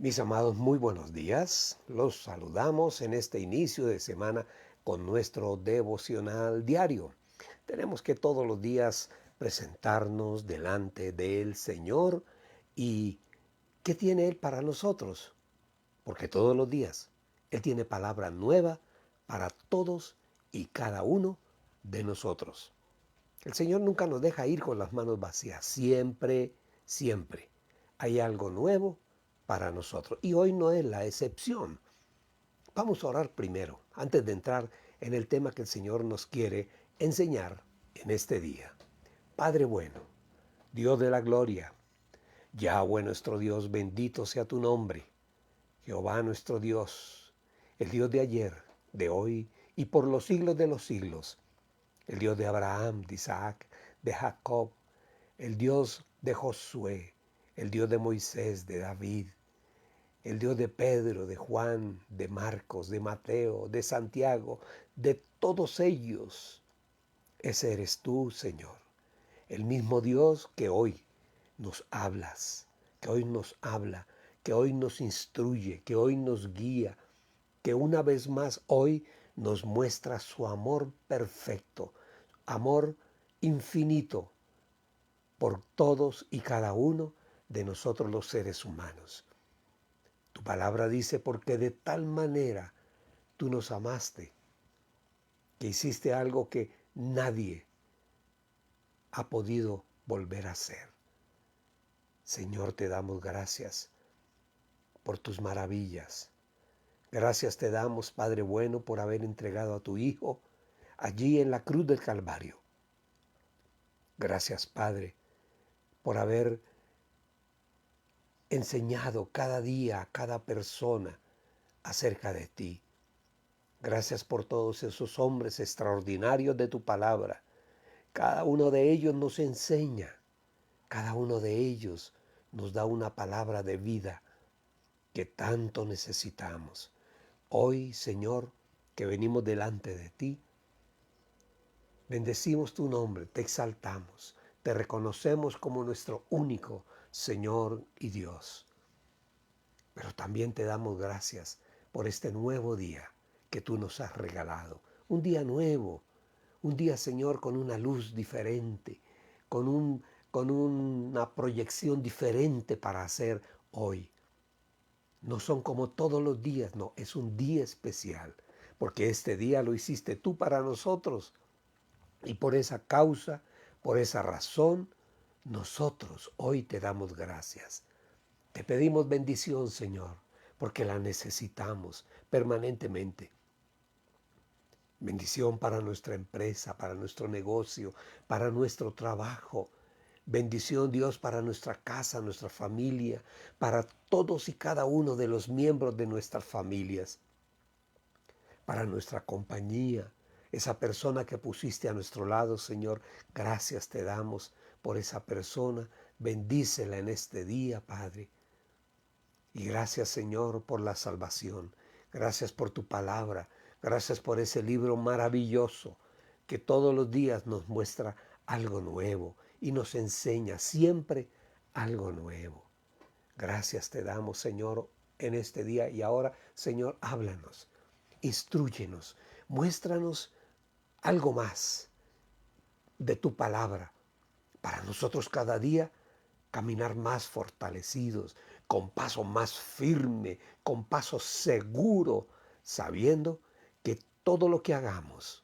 Mis amados, muy buenos días. Los saludamos en este inicio de semana con nuestro devocional diario. Tenemos que todos los días presentarnos delante del Señor y ¿qué tiene Él para nosotros? Porque todos los días Él tiene palabra nueva para todos y cada uno de nosotros. El Señor nunca nos deja ir con las manos vacías. Siempre, siempre hay algo nuevo para nosotros. Y hoy no es la excepción. Vamos a orar primero, antes de entrar en el tema que el Señor nos quiere enseñar en este día. Padre bueno, Dios de la gloria, Yahweh nuestro Dios, bendito sea tu nombre. Jehová nuestro Dios, el Dios de ayer, de hoy y por los siglos de los siglos. El Dios de Abraham, de Isaac, de Jacob, el Dios de Josué, el Dios de Moisés, de David, el Dios de Pedro, de Juan, de Marcos, de Mateo, de Santiago, de todos ellos. Ese eres tú, Señor, el mismo Dios que hoy nos hablas, que hoy nos habla, que hoy nos instruye, que hoy nos guía, que una vez más hoy nos muestra su amor perfecto, amor infinito por todos y cada uno de nosotros los seres humanos. Tu palabra dice, porque de tal manera tú nos amaste, que hiciste algo que nadie ha podido volver a hacer. Señor, te damos gracias por tus maravillas. Gracias te damos, Padre bueno, por haber entregado a tu Hijo allí en la cruz del Calvario. Gracias, Padre, por haber enseñado cada día a cada persona acerca de ti. Gracias por todos esos hombres extraordinarios de tu palabra. Cada uno de ellos nos enseña, cada uno de ellos nos da una palabra de vida que tanto necesitamos. Hoy, Señor, que venimos delante de ti, bendecimos tu nombre, te exaltamos, te reconocemos como nuestro único Señor y Dios. Pero también te damos gracias por este nuevo día que tú nos has regalado. Un día nuevo, un día, Señor, con una luz diferente, con una proyección diferente para hacer hoy. No son como todos los días, no, es un día especial, porque este día lo hiciste tú para nosotros. Y por esa causa, por esa razón, nosotros hoy te damos gracias. Te pedimos bendición, Señor, porque la necesitamos permanentemente. Bendición para nuestra empresa, para nuestro negocio, para nuestro trabajo. Bendición, Dios, para nuestra casa, nuestra familia, para todos y cada uno de los miembros de nuestras familias, para nuestra compañía, esa persona que pusiste a nuestro lado, Señor. Gracias te damos por esa persona. Bendícela en este día, Padre. Y gracias, Señor, por la salvación. Gracias por tu palabra. Gracias por ese libro maravilloso que todos los días nos muestra algo nuevo y nos enseña siempre algo nuevo. Gracias te damos, Señor, en este día. Y ahora, Señor, háblanos, instrúyenos, muéstranos algo más de tu palabra para nosotros cada día caminar más fortalecidos, con paso más firme, con paso seguro, sabiendo que todo lo que hagamos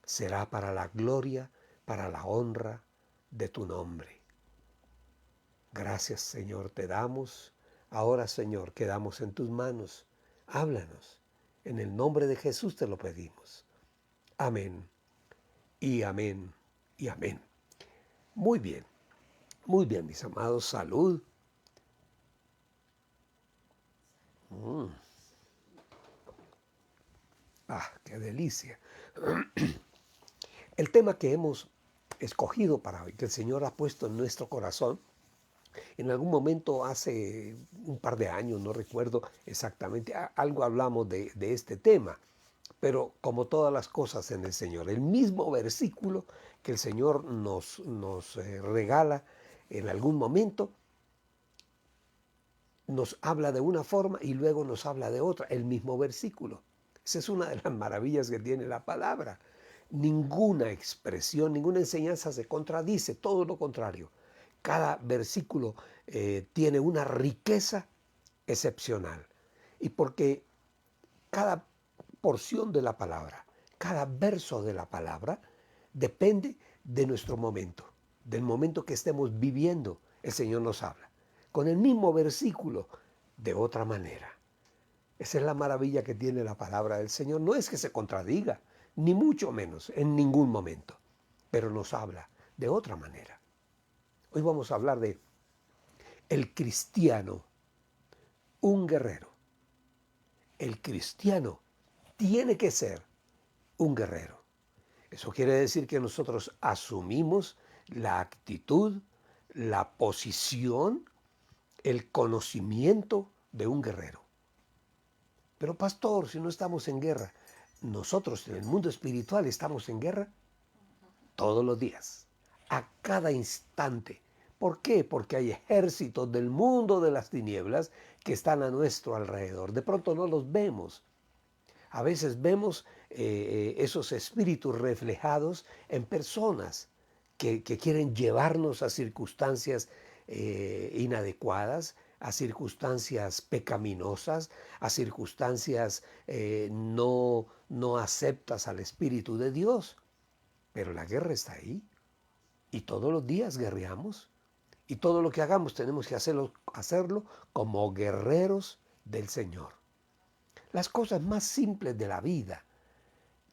será para la gloria, para la honra de tu nombre. Gracias, Señor, te damos. Ahora, Señor, quedamos en tus manos. Háblanos. En el nombre de Jesús te lo pedimos. Amén y amén y amén. Muy bien, mis amados. Salud. Qué delicia. El tema que hemos escogido para hoy, que el Señor ha puesto en nuestro corazón, en algún momento hace un par de años, no recuerdo exactamente, algo hablamos de este tema, pero como todas las cosas en el Señor, el mismo versículo que el Señor nos regala en algún momento, nos habla de una forma y luego nos habla de otra, el mismo versículo. Esa es una de las maravillas que tiene la palabra. Ninguna expresión, ninguna enseñanza se contradice, todo lo contrario. Cada versículo tiene una riqueza excepcional. Y porque cada porción de la palabra, cada verso de la palabra, depende de nuestro momento, del momento que estemos viviendo. El Señor nos habla con el mismo versículo, de otra manera. Esa es la maravilla que tiene la palabra del Señor. No es que se contradiga, ni mucho menos, en ningún momento, pero nos habla de otra manera. Hoy vamos a hablar de el cristiano, un guerrero. El cristiano tiene que ser un guerrero. Eso quiere decir que nosotros asumimos la actitud, la posición, el conocimiento de un guerrero. Pero pastor, si no estamos en guerra, nosotros en el mundo espiritual estamos en guerra todos los días, a cada instante. ¿Por qué? Porque hay ejércitos del mundo de las tinieblas que están a nuestro alrededor. De pronto no los vemos. A veces vemos esos espíritus reflejados en personas que quieren llevarnos a circunstancias inadecuadas, a circunstancias pecaminosas, a circunstancias no aceptas al Espíritu de Dios. Pero la guerra está ahí y todos los días guerreamos y todo lo que hagamos tenemos que hacerlo como guerreros del Señor. Las cosas más simples de la vida,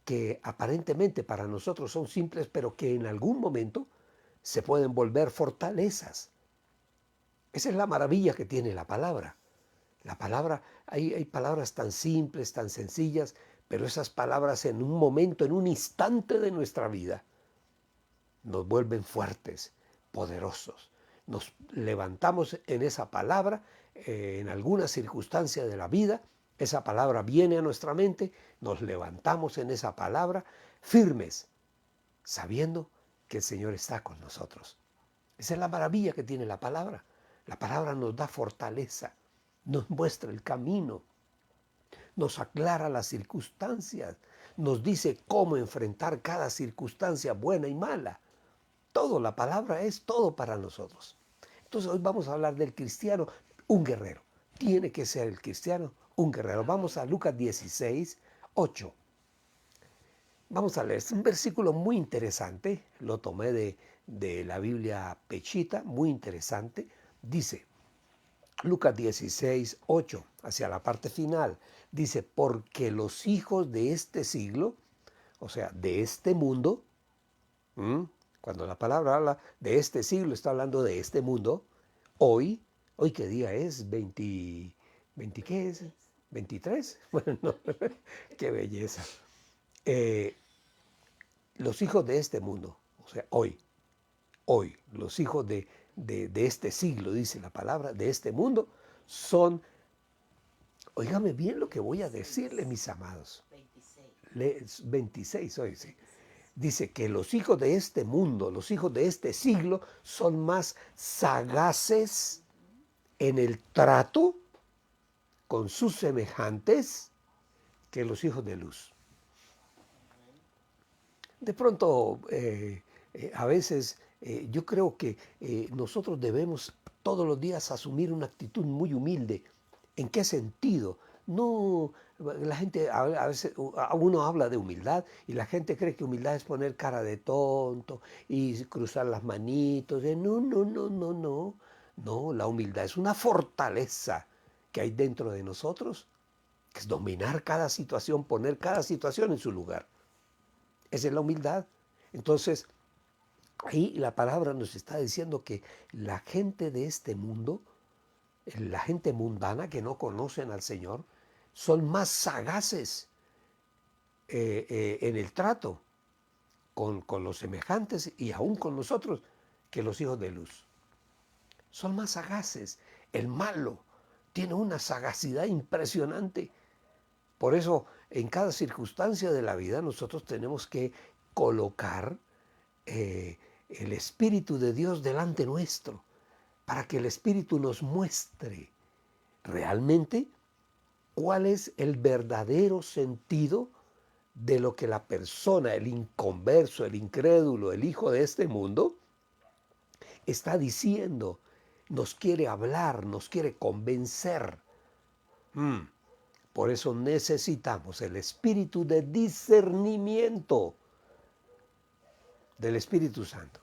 que aparentemente para nosotros son simples, pero que en algún momento se pueden volver fortalezas. Esa es la maravilla que tiene la palabra. La palabra, hay palabras tan simples, tan sencillas, pero esas palabras en un momento, en un instante de nuestra vida, nos vuelven fuertes, poderosos. Nos levantamos en esa palabra, en alguna circunstancia de la vida, esa palabra viene a nuestra mente, nos levantamos en esa palabra firmes, sabiendo que el Señor está con nosotros. Esa es la maravilla que tiene la palabra. La palabra nos da fortaleza, nos muestra el camino, nos aclara las circunstancias, nos dice cómo enfrentar cada circunstancia buena y mala. Todo, la palabra es todo para nosotros. Entonces hoy vamos a hablar del cristiano, un guerrero. Tiene que ser el cristiano un guerrero. Vamos a Lucas 16, 8. Vamos a leer, es un versículo muy interesante, lo tomé de la Biblia Pechita, muy interesante. Dice, Lucas 16, 8, hacia la parte final, dice, porque los hijos de este siglo, o sea, de este mundo, cuando la palabra habla de este siglo, está hablando de este mundo, hoy ¿qué día es? 20, ¿qué es? ¿23? Bueno, no, qué belleza. Los hijos de este mundo, o sea, hoy, los hijos de este siglo, dice la palabra, de este mundo, son, óigame bien lo que voy a decirle, mis amados. 26 hoy, sí. Dice que los hijos de este mundo, los hijos de este siglo, son más sagaces en el trato con sus semejantes que los hijos de luz. De pronto, a veces yo creo que nosotros debemos todos los días asumir una actitud muy humilde. ¿En qué sentido? No, la gente a veces uno habla de humildad y la gente cree que humildad es poner cara de tonto y cruzar las manitos. No, no, no, no, no. No, la humildad es una fortaleza que hay dentro de nosotros, que es dominar cada situación, poner cada situación en su lugar. Esa es la humildad. Entonces, ahí la palabra nos está diciendo que la gente de este mundo, la gente mundana que no conocen al Señor, son más sagaces en el trato con los semejantes y aún con nosotros que los hijos de luz. Son más sagaces. El malo tiene una sagacidad impresionante. Por eso, en cada circunstancia de la vida, nosotros tenemos que colocar el Espíritu de Dios delante nuestro, para que el Espíritu nos muestre realmente cuál es el verdadero sentido de lo que la persona, el inconverso, el incrédulo, el hijo de este mundo, está diciendo, nos quiere hablar, nos quiere convencer. Por eso necesitamos el espíritu de discernimiento del Espíritu Santo.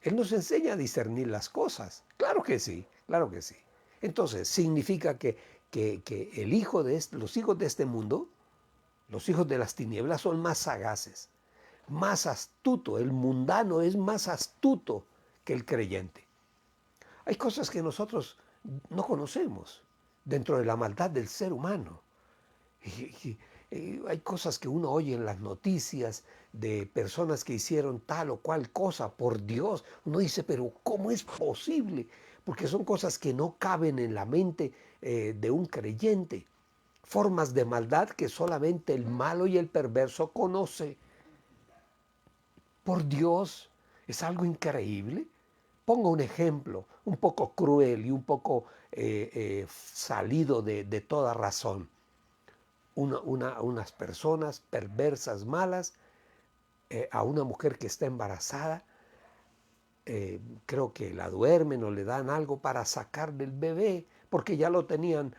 Él nos enseña a discernir las cosas. Claro que sí, claro que sí. Entonces, significa que el hijo de los hijos de este mundo, los hijos de las tinieblas, son más sagaces, más astuto. El mundano es más astuto que el creyente. Hay cosas que nosotros no conocemos dentro de la maldad del ser humano. Hay cosas que uno oye en las noticias de personas que hicieron tal o cual cosa, por Dios. Uno dice, pero ¿cómo es posible? Porque son cosas que no caben en la mente de un creyente. Formas de maldad que solamente el malo y el perverso conoce. Por Dios, es algo increíble. Pongo un ejemplo un poco cruel y un poco salido de toda razón. Unas personas perversas, malas, a una mujer que está embarazada, creo que la duermen o le dan algo para sacar del bebé, porque ya lo tenían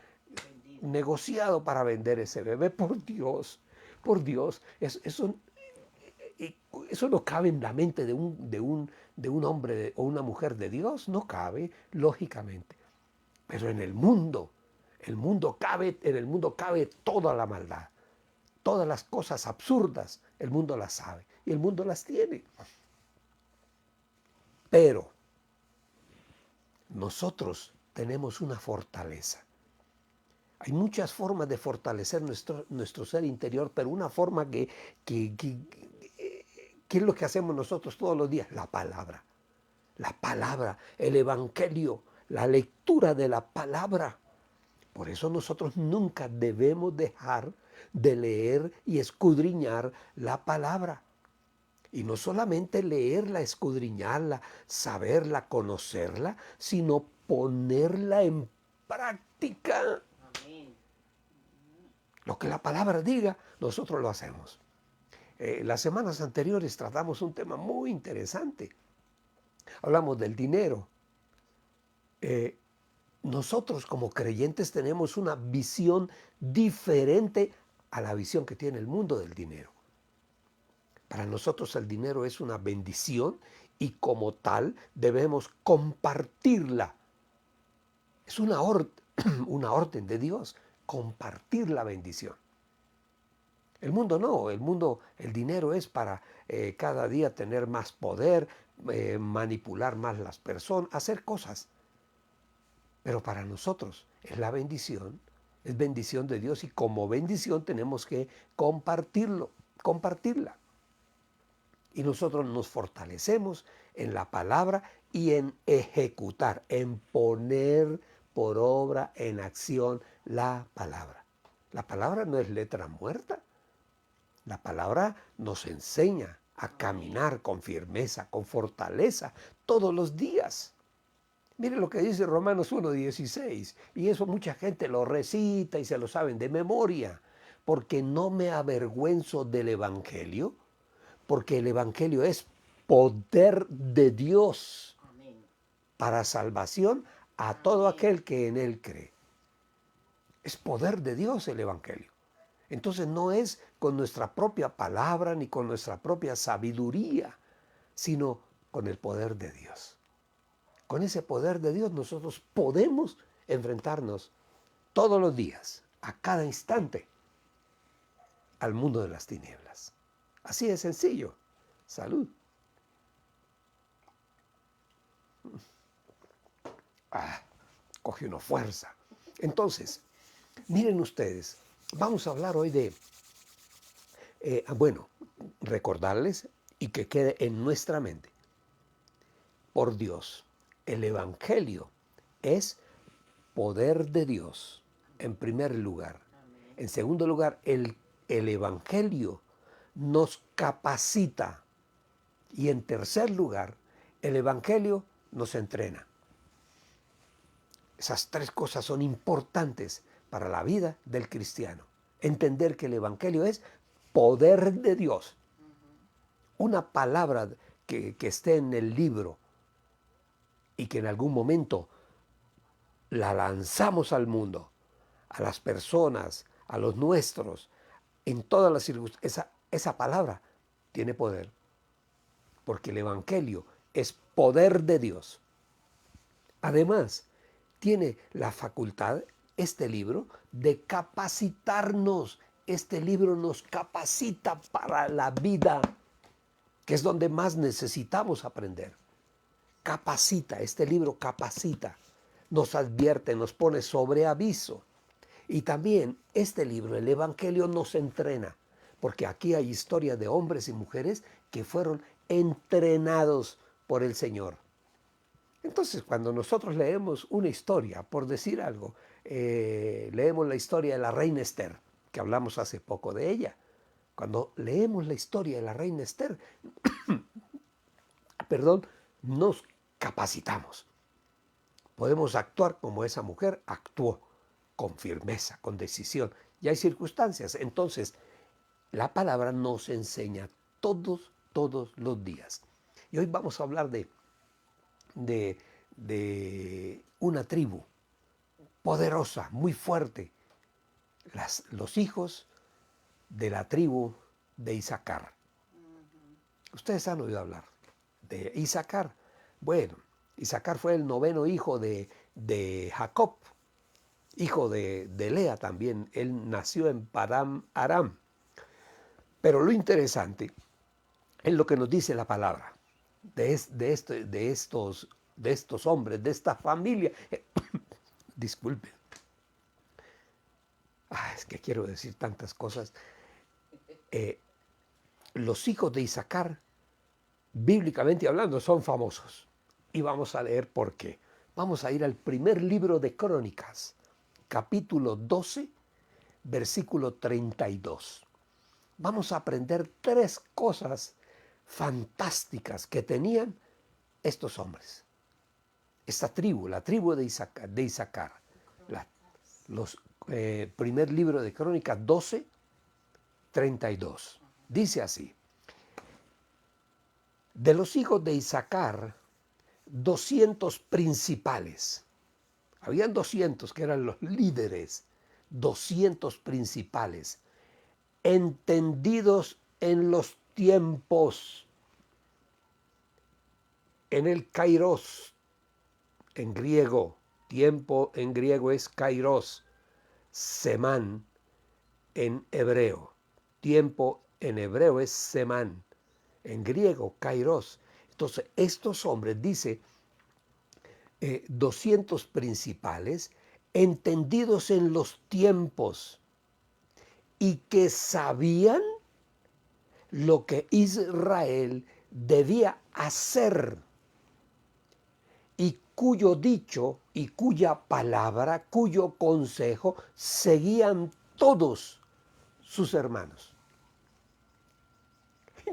negociado para vender ese bebé. Por Dios, eso no cabe en la mente de un hombre o una mujer de Dios, no cabe, lógicamente. Pero en el mundo cabe toda la maldad. Todas las cosas absurdas, el mundo las sabe y el mundo las tiene. Pero nosotros tenemos una fortaleza. Hay muchas formas de fortalecer nuestro ser interior, pero una forma que es lo que hacemos nosotros todos los días, la palabra. La palabra, el evangelio, la lectura de la palabra. Por eso nosotros nunca debemos dejar de leer y escudriñar la palabra. Y no solamente leerla, escudriñarla, saberla, conocerla, sino ponerla en práctica. Amén. Lo que la palabra diga, nosotros lo hacemos. Las semanas anteriores tratamos un tema muy interesante. Hablamos del dinero. Nosotros como creyentes tenemos una visión diferente a la visión que tiene el mundo del dinero. Para nosotros el dinero es una bendición y como tal debemos compartirla. Es una orden de Dios, compartir la bendición. El mundo no, el dinero es para cada día tener más poder, manipular más las personas, hacer cosas. Pero para nosotros es la bendición, es bendición de Dios y como bendición tenemos que compartirla. Y nosotros nos fortalecemos en la palabra y en ejecutar, en poner por obra, en acción la palabra. La palabra no es letra muerta. La palabra nos enseña a caminar con firmeza, con fortaleza, todos los días. Mire lo que dice Romanos 1:16, y eso mucha gente lo recita y se lo saben de memoria, porque no me avergüenzo del Evangelio, porque el Evangelio es poder de Dios para salvación a todo aquel que en él cree. Es poder de Dios el Evangelio. Entonces no es con nuestra propia palabra ni con nuestra propia sabiduría, sino con el poder de Dios. Con ese poder de Dios nosotros podemos enfrentarnos todos los días, a cada instante, al mundo de las tinieblas. Así de sencillo. Salud. Coge una fuerza. Entonces, miren ustedes, vamos a hablar hoy de, recordarles y que quede en nuestra mente. Por Dios, el Evangelio es poder de Dios, en primer lugar. En segundo lugar, el Evangelio nos capacita. Y en tercer lugar, el Evangelio nos entrena. Esas tres cosas son importantes para la vida del cristiano. Entender que el Evangelio es poder de Dios. Una palabra que esté en el libro y que en algún momento la lanzamos al mundo, a las personas, a los nuestros, en todas las circunstancias, esa palabra tiene poder, porque el Evangelio es poder de Dios. Además, tiene la facultad, este libro, de capacitarnos. Este libro nos capacita para la vida, que es donde más necesitamos aprender. Capacita, este libro capacita, nos advierte, nos pone sobre aviso. Y también este libro, el Evangelio, nos entrena, porque aquí hay historias de hombres y mujeres que fueron entrenados por el Señor. Entonces, cuando nosotros leemos una historia, por decir algo, leemos la historia de la reina Esther, que hablamos hace poco de ella. Cuando leemos la historia de la reina Esther, perdón, nos capacitamos. Podemos actuar como esa mujer actuó, con firmeza, con decisión. Y hay circunstancias. Entonces, la palabra nos enseña todos los días. Y hoy vamos a hablar de una tribu poderosa, muy fuerte. Los hijos de la tribu de Isaacar. Ustedes han oído hablar de Isaacar. Bueno, Isaacar fue el noveno hijo de Jacob, hijo de Lea también. Él nació en Padán Aram. Pero lo interesante es lo que nos dice la palabra de estos hombres, de esta familia. Disculpen. Es que quiero decir tantas cosas. Los hijos de Isaacar, bíblicamente hablando, son famosos. Y vamos a leer por qué. Vamos a ir al primer libro de Crónicas, capítulo 12, versículo 32. Vamos a aprender tres cosas fantásticas que tenían estos hombres. Esta tribu, la tribu de Isaacar. Primer libro de Crónicas 12, 32. Dice así: de los hijos de Isaacar, 200 principales. Habían 200 que eran los líderes, 200 principales, entendidos en los tiempos, en el kairos, en griego. Tiempo en griego es kairos, semán en hebreo. Tiempo en hebreo es semán, en griego kairos. Entonces, estos hombres, dice, 200 principales, entendidos en los tiempos y que sabían lo que Israel debía hacer, y cuyo dicho y cuya palabra, cuyo consejo seguían todos sus hermanos. Qué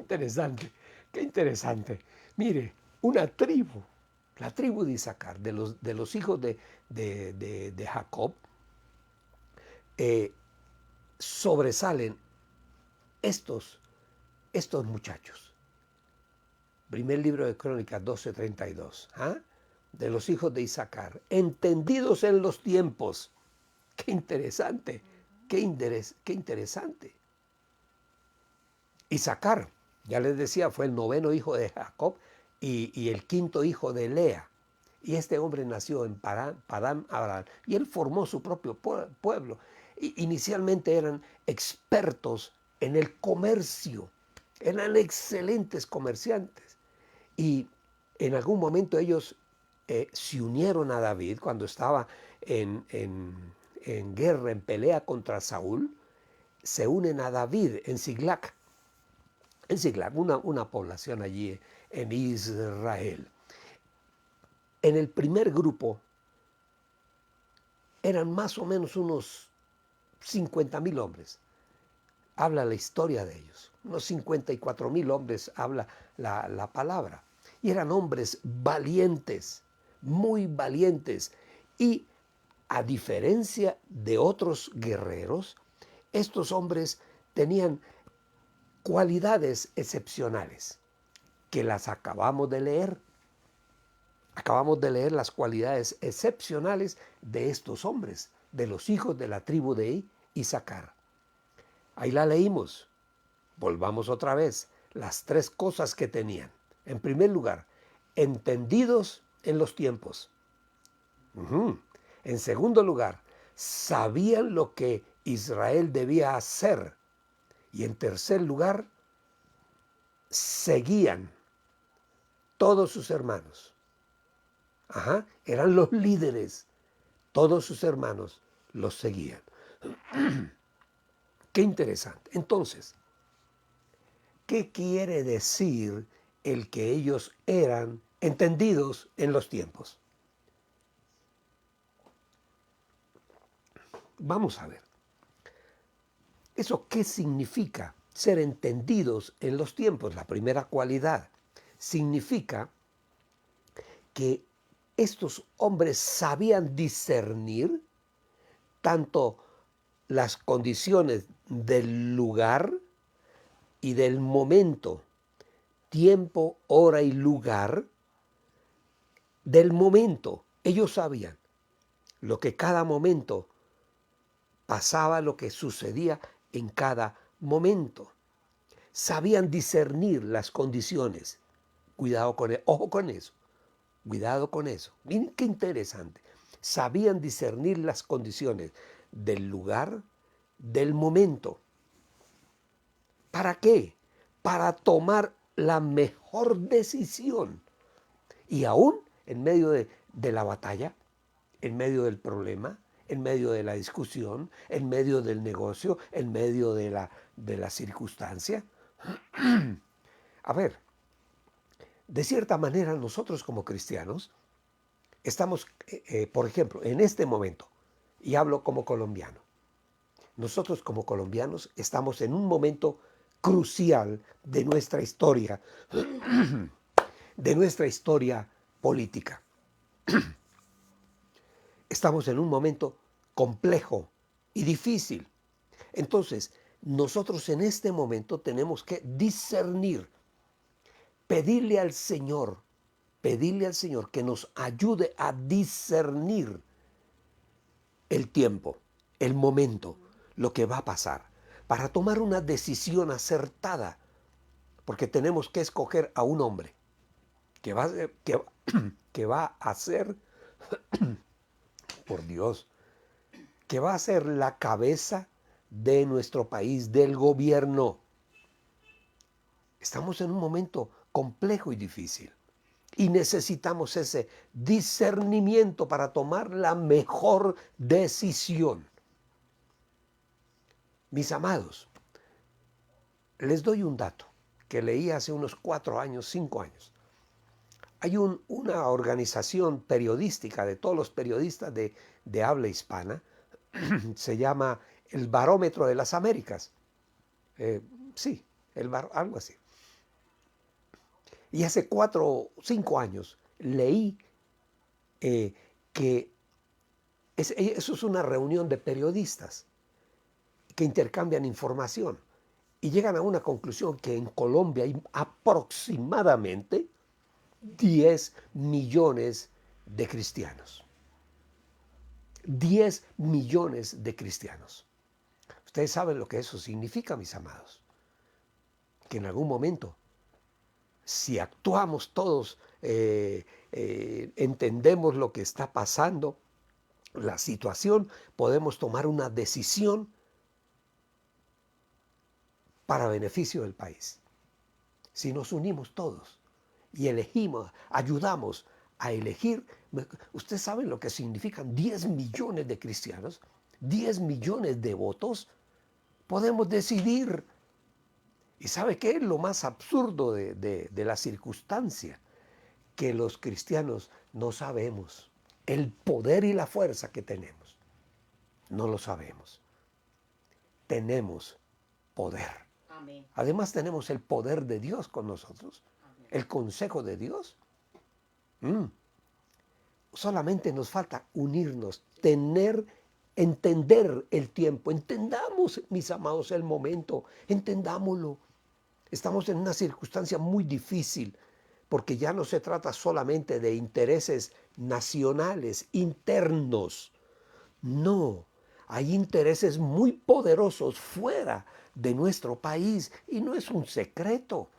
interesante. Mire, una tribu, la tribu de Isaacar, de los hijos de Jacob, sobresalen estos muchachos. Primer libro de Crónicas 12:32. De los hijos de Isaacar, entendidos en los tiempos. Qué interesante, qué interesante. Isaacar, ya les decía, fue el noveno hijo de Jacob y el quinto hijo de Lea. Y este hombre nació en Padán Aram y él formó su propio pueblo. Inicialmente eran expertos en el comercio, eran excelentes comerciantes. Y en algún momento ellos se unieron a David cuando estaba en guerra, en pelea contra Saúl. Se unen a David en Siglac. En Siglac, una población allí en Israel. En el primer grupo eran más o menos unos 50,000 hombres. Habla la historia de ellos. Unos 54,000 hombres habla la palabra. Y eran hombres valientes, muy valientes. Y a diferencia de otros guerreros, estos hombres tenían cualidades excepcionales que las acabamos de leer. Acabamos de leer las cualidades excepcionales de estos hombres, de los hijos de la tribu de Isaacar. Ahí la leímos. Volvamos otra vez. Las tres cosas que tenían. En primer lugar, entendidos en los tiempos. En segundo lugar, sabían lo que Israel debía hacer. Y en tercer lugar, seguían todos sus hermanos. Eran los líderes. Todos sus hermanos los seguían. Qué interesante. Entonces, ¿qué quiere decir el que ellos eran entendidos en los tiempos? Vamos a ver. ¿Eso qué significa? Ser entendidos en los tiempos. La primera cualidad significa que estos hombres sabían discernir tanto las condiciones del lugar y del momento, tiempo, hora y lugar del momento. Ellos sabían lo que cada momento pasaba, lo que sucedía en cada momento. Sabían discernir las condiciones. Cuidado con eso, ojo con eso. Cuidado con eso. Miren qué interesante. Sabían discernir las condiciones del lugar, del momento. ¿Para qué? Para tomar la mejor decisión. Y aún en medio de la batalla, en medio del problema, en medio de la discusión, en medio del negocio, en medio de la circunstancia. A ver, de cierta manera nosotros como cristianos estamos, por ejemplo, en este momento, y hablo como colombiano, nosotros como colombianos estamos en un momento crucial de nuestra historia, política. Estamos en un momento complejo y difícil. Entonces, nosotros en este momento tenemos que discernir, pedirle al Señor que nos ayude a discernir el tiempo, el momento, lo que va a pasar, para tomar una decisión acertada, porque tenemos que escoger a un hombre que va a ser, por Dios, que va a ser la cabeza de nuestro país, del gobierno. Estamos en un momento complejo y difícil y necesitamos ese discernimiento para tomar la mejor decisión. Mis amados, les doy un dato que leí hace unos 4 años, 5 años. Hay una organización periodística de todos los periodistas de habla hispana, se llama el Barómetro de las Américas. Sí, algo así. Y hace 4 o 5 años leí que eso es una reunión de periodistas que intercambian información y llegan a una conclusión que en Colombia hay aproximadamente 10 millones de cristianos. 10 millones de cristianos. Ustedes saben lo que eso significa, mis amados. Que en algún momento, si actuamos todos, entendemos lo que está pasando, la situación, podemos tomar una decisión para beneficio del país. Si nos unimos todos y elegimos, ayudamos a elegir, ustedes saben lo que significan 10 millones de cristianos, 10 millones de votos, podemos decidir. ¿Y sabe qué es lo más absurdo de la circunstancia? Que los cristianos no sabemos el poder y la fuerza que tenemos. No lo sabemos. Tenemos poder. Amén. Además tenemos el poder de Dios con nosotros. Amén. El consejo de Dios. Solamente nos falta unirnos entender el tiempo. Entendamos, mis amados, el momento. Entendámoslo. Estamos en una circunstancia muy difícil porque ya no se trata solamente de intereses nacionales, internos. No, hay intereses muy poderosos fuera de nuestro país y no es un secreto.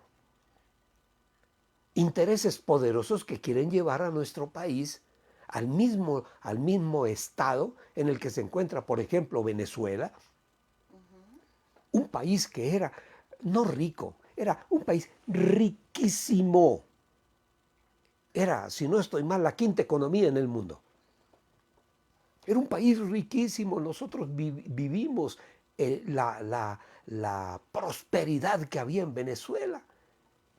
Intereses poderosos que quieren llevar a nuestro país al mismo estado en el que se encuentra, por ejemplo, Venezuela, un país que era no rico, era un país riquísimo. Era, si no estoy mal, la quinta economía en el mundo. Era un país riquísimo. Nosotros vivimos la prosperidad que había en Venezuela.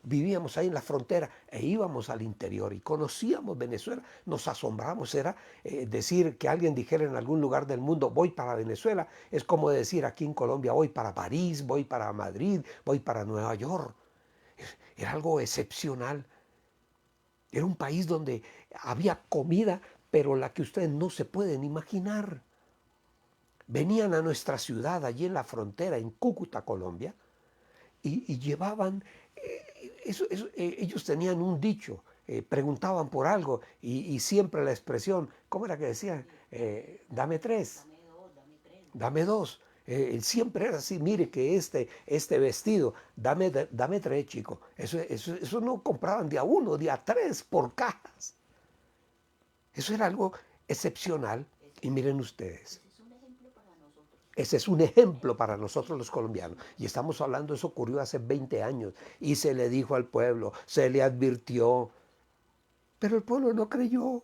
Vivíamos ahí en la frontera e íbamos al interior y conocíamos Venezuela. Nos asombramos. Era decir que alguien dijera en algún lugar del mundo, voy para Venezuela, es como decir aquí en Colombia, voy para París, voy para Madrid, voy para Nueva York. Era algo excepcional. Era un país donde había comida, pero la que ustedes no se pueden imaginar. Venían a nuestra ciudad, allí en la frontera, en Cúcuta, Colombia, y llevaban, ellos tenían un dicho, preguntaban por algo, y siempre la expresión, ¿cómo era que decían? Dame tres, dame dos. Siempre era así, mire que este vestido, dame tres, chico. Eso no compraban de a uno, de a tres por cajas. Eso era algo excepcional. Y miren ustedes, ese es un ejemplo para nosotros los colombianos. Y estamos hablando, eso ocurrió hace 20 años. Y se le dijo al pueblo, se le advirtió. Pero el pueblo no creyó.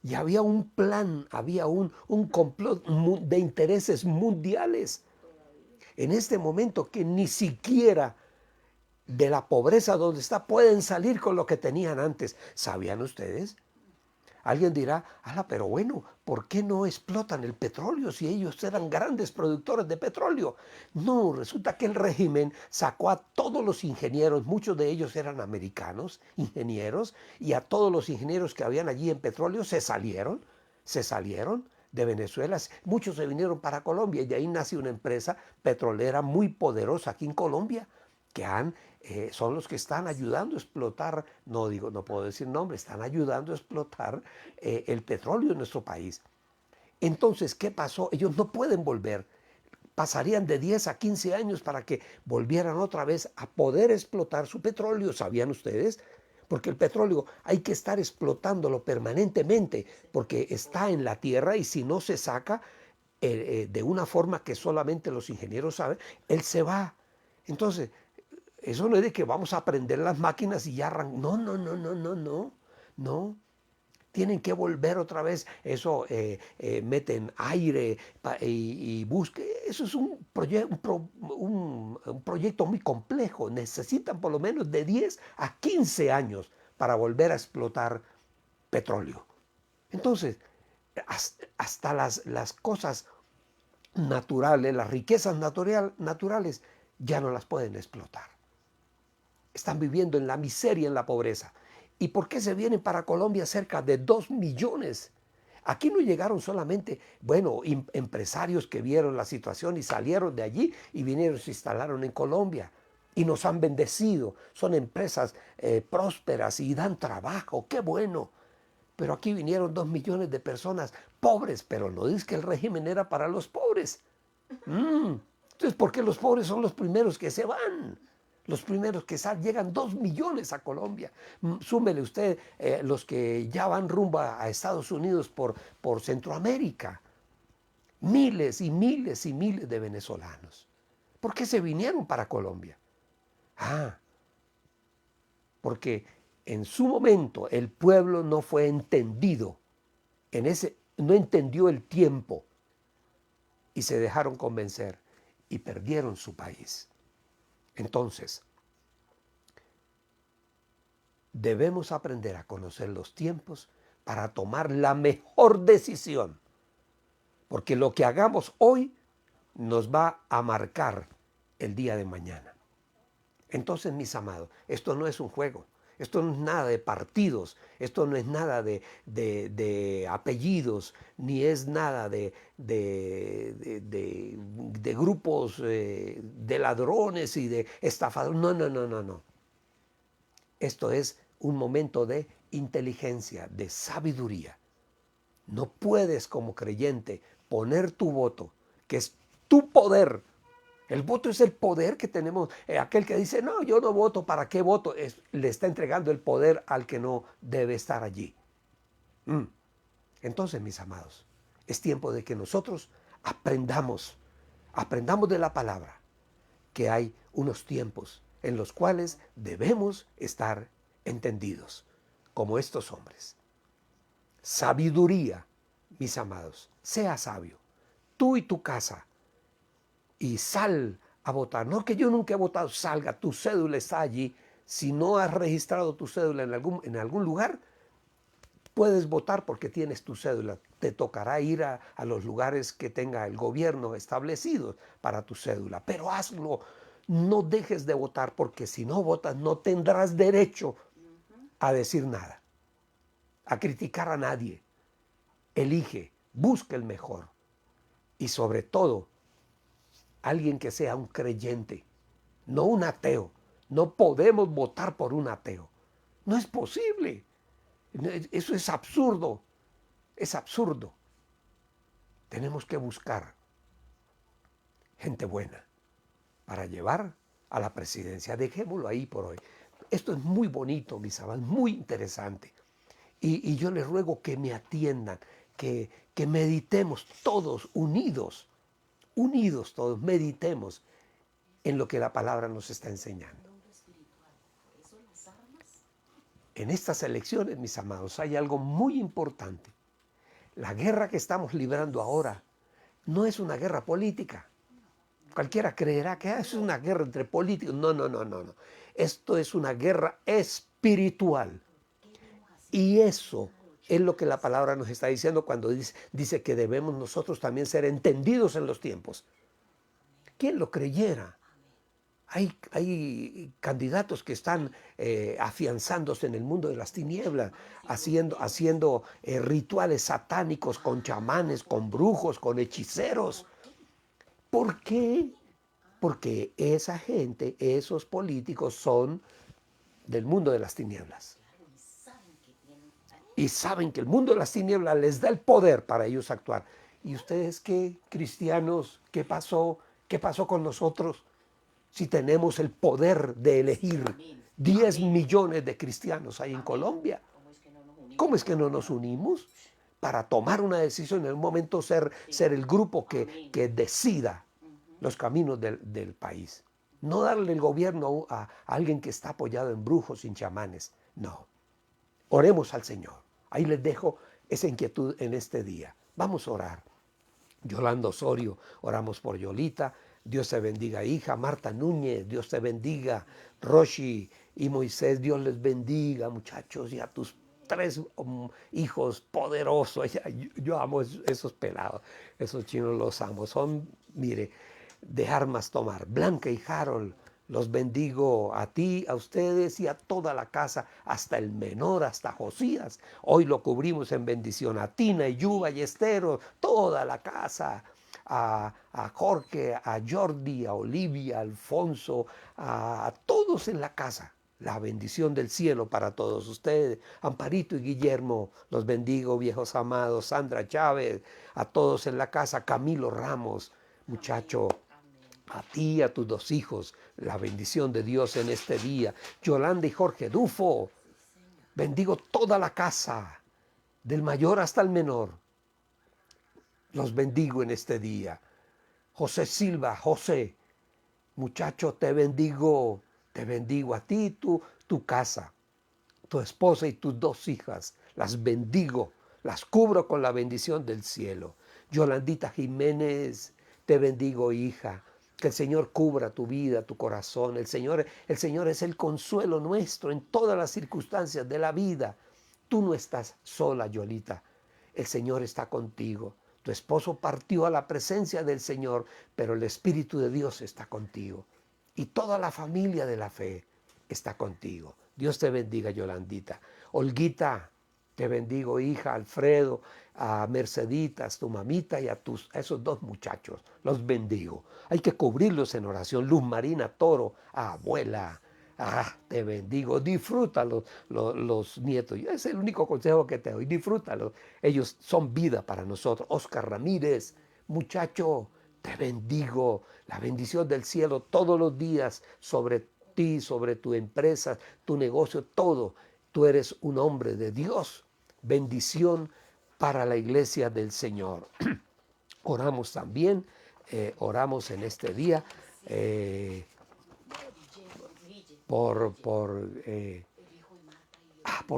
Y había un plan, había un complot de intereses mundiales. En este momento que ni siquiera de la pobreza donde está pueden salir con lo que tenían antes. ¿Sabían ustedes? Alguien dirá, pero bueno, ¿por qué no explotan el petróleo si ellos eran grandes productores de petróleo? No, resulta que el régimen sacó a todos los ingenieros, muchos de ellos eran americanos, ingenieros, y a todos los ingenieros que habían allí en petróleo se salieron de Venezuela. Muchos se vinieron para Colombia y de ahí nace una empresa petrolera muy poderosa aquí en Colombia, que son los que están ayudando a explotar, no puedo decir nombre, están ayudando a explotar el petróleo en nuestro país. Entonces, ¿qué pasó? Ellos no pueden volver. Pasarían de 10 a 15 años para que volvieran otra vez a poder explotar su petróleo. ¿Sabían ustedes? Porque el petróleo hay que estar explotándolo permanentemente porque está en la tierra y si no se saca de una forma que solamente los ingenieros saben, él se va. Entonces, eso no es de que vamos a prender las máquinas y ya arrancan. No. Tienen que volver otra vez. Eso meten aire y busquen. Eso es un proyecto muy complejo. Necesitan por lo menos de 10 a 15 años para volver a explotar petróleo. Entonces, hasta las cosas naturales, las riquezas naturales, ya no las pueden explotar. Están viviendo en la miseria, en la pobreza. ¿Y por qué se vienen para Colombia cerca de 2 millones? Aquí no llegaron solamente, empresarios que vieron la situación y salieron de allí y vinieron y se instalaron en Colombia. Y nos han bendecido. Son empresas prósperas y dan trabajo. ¡Qué bueno! Pero aquí vinieron 2 millones de personas pobres, pero no dice que el régimen era para los pobres. Entonces, ¿por qué los pobres son los primeros que se van? Los primeros que llegan 2 millones a Colombia. Súmele usted los que ya van rumbo a Estados Unidos por Centroamérica. Miles y miles y miles de venezolanos. ¿Por qué se vinieron para Colombia? Porque en su momento el pueblo no fue entendido. No entendió el tiempo y se dejaron convencer y perdieron su país. Entonces, debemos aprender a conocer los tiempos para tomar la mejor decisión, porque lo que hagamos hoy nos va a marcar el día de mañana. Entonces, mis amados, esto no es un juego, Esto no es nada de partidos, esto no es nada de apellidos, ni es nada de grupos de ladrones y de estafadores. No, no, no, no, no. Esto es un momento de inteligencia, de sabiduría. No puedes como creyente poner tu voto, que es tu poder. El voto es el poder que tenemos. Aquel que dice, no, yo no voto, ¿para qué voto? Le está entregando el poder al que no debe estar allí. Entonces, mis amados, es tiempo de que nosotros aprendamos de la palabra, que hay unos tiempos en los cuales debemos estar entendidos, como estos hombres. Sabiduría, mis amados, sea sabio, tú y tu casa, y sal a votar. No que yo nunca he votado, salga, tu cédula está allí. Si no has registrado tu cédula en algún lugar, puedes votar porque tienes tu cédula. Te tocará ir a los lugares que tenga el gobierno establecidos para tu cédula, pero hazlo. No dejes de votar porque si no votas no tendrás derecho a decir nada, a criticar a nadie. Elige, busca el mejor y sobre todo alguien que sea un creyente, no un ateo. No podemos votar por un ateo. No es posible. Eso es absurdo. Es absurdo. Tenemos que buscar gente buena para llevar a la presidencia. Dejémoslo ahí por hoy. Esto es muy bonito, mis amados, muy interesante. Y yo les ruego que me atiendan, que meditemos todos unidos todos, meditemos en lo que la palabra nos está enseñando. En estas elecciones, mis amados, hay algo muy importante. La guerra que estamos librando ahora no es una guerra política. Cualquiera creerá que es una guerra entre políticos. No, no, no, no, no. Esto es una guerra espiritual. Y eso es lo que la palabra nos está diciendo cuando dice que debemos nosotros también ser entendidos en los tiempos. ¿Quién lo creyera? Hay candidatos que están afianzándose en el mundo de las tinieblas, haciendo rituales satánicos con chamanes, con brujos, con hechiceros. ¿Por qué? Porque esa gente, esos políticos son del mundo de las tinieblas. Y saben que el mundo de las tinieblas les da el poder para ellos actuar. ¿Y ustedes qué, cristianos? ¿Qué pasó? ¿Qué pasó con nosotros? Si tenemos el poder de elegir 10 millones de cristianos ahí en Colombia, ¿cómo es que no nos unimos para tomar una decisión en un momento ser el grupo que decida los caminos del país? No darle el gobierno a alguien que está apoyado en brujos y en chamanes. No. Oremos al Señor. Ahí les dejo esa inquietud en este día. Vamos a orar. Yolanda Osorio, oramos por Yolita. Dios te bendiga, hija. Marta Núñez, Dios te bendiga. Roshi y Moisés, Dios les bendiga, muchachos, y a tus 3 hijos poderosos. Yo amo esos pelados, esos chinos los amo. Son, mire, de armas tomar. Blanca y Harold, los bendigo a ti, a ustedes y a toda la casa, hasta el menor, hasta Josías. Hoy lo cubrimos en bendición. A Tina y Yuba y Estero, toda la casa. A Jorge, a Jordi, a Olivia, a Alfonso, a todos en la casa. La bendición del cielo para todos ustedes. Amparito y Guillermo, los bendigo, viejos amados. Sandra Chávez, a todos en la casa. Camilo Ramos, muchacho. A ti, a tus 2 hijos, la bendición de Dios en este día. Yolanda y Jorge Dufo, bendigo toda la casa, del mayor hasta el menor. Los bendigo en este día. José Silva, José, muchacho, te bendigo a ti, tu casa, tu esposa y tus 2 hijas. Las bendigo, las cubro con la bendición del cielo. Yolandita Jiménez, te bendigo, hija. Que el Señor cubra tu vida, tu corazón. El Señor es el consuelo nuestro en todas las circunstancias de la vida. Tú no estás sola, Yolita. El Señor está contigo. Tu esposo partió a la presencia del Señor, pero el Espíritu de Dios está contigo. Y toda la familia de la fe está contigo. Dios te bendiga, Yolandita. Olguita, te bendigo, hija. Alfredo, a Merceditas, tu mamita y a esos dos muchachos. Los bendigo. Hay que cubrirlos en oración. Luz Marina Toro, abuela. Te bendigo. Disfruta los nietos. Es el único consejo que te doy. Disfrútalos. Ellos son vida para nosotros. Oscar Ramírez, muchacho, te bendigo. La bendición del cielo todos los días sobre ti, sobre tu empresa, tu negocio, todo. Tú eres un hombre de Dios. Bendición para la iglesia del Señor. Oramos también, oramos en este día por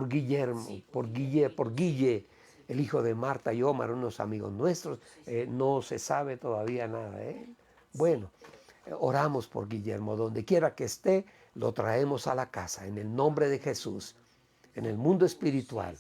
Guillermo, por Guille, el hijo de Marta y Omar, unos amigos nuestros. No se sabe todavía nada de él. Bueno, oramos por Guillermo, donde quiera que esté, lo traemos a la casa, en el nombre de Jesús. En el mundo espiritual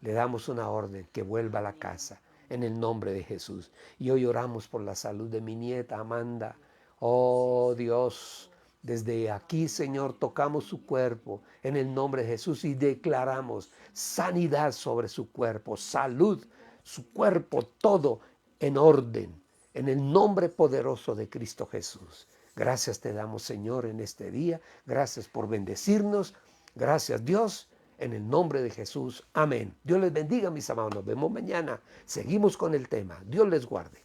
le damos una orden que vuelva a la casa, en el nombre de Jesús. Y hoy oramos por la salud de mi nieta Amanda. Oh Dios, desde aquí, Señor, tocamos su cuerpo en el nombre de Jesús y declaramos sanidad sobre su cuerpo, salud, su cuerpo, todo en orden, en el nombre poderoso de Cristo Jesús. Gracias te damos, Señor, en este día. Gracias por bendecirnos. Gracias, Dios, en el nombre de Jesús. Amén. Dios les bendiga, mis amados. Nos vemos mañana. Seguimos con el tema. Dios les guarde.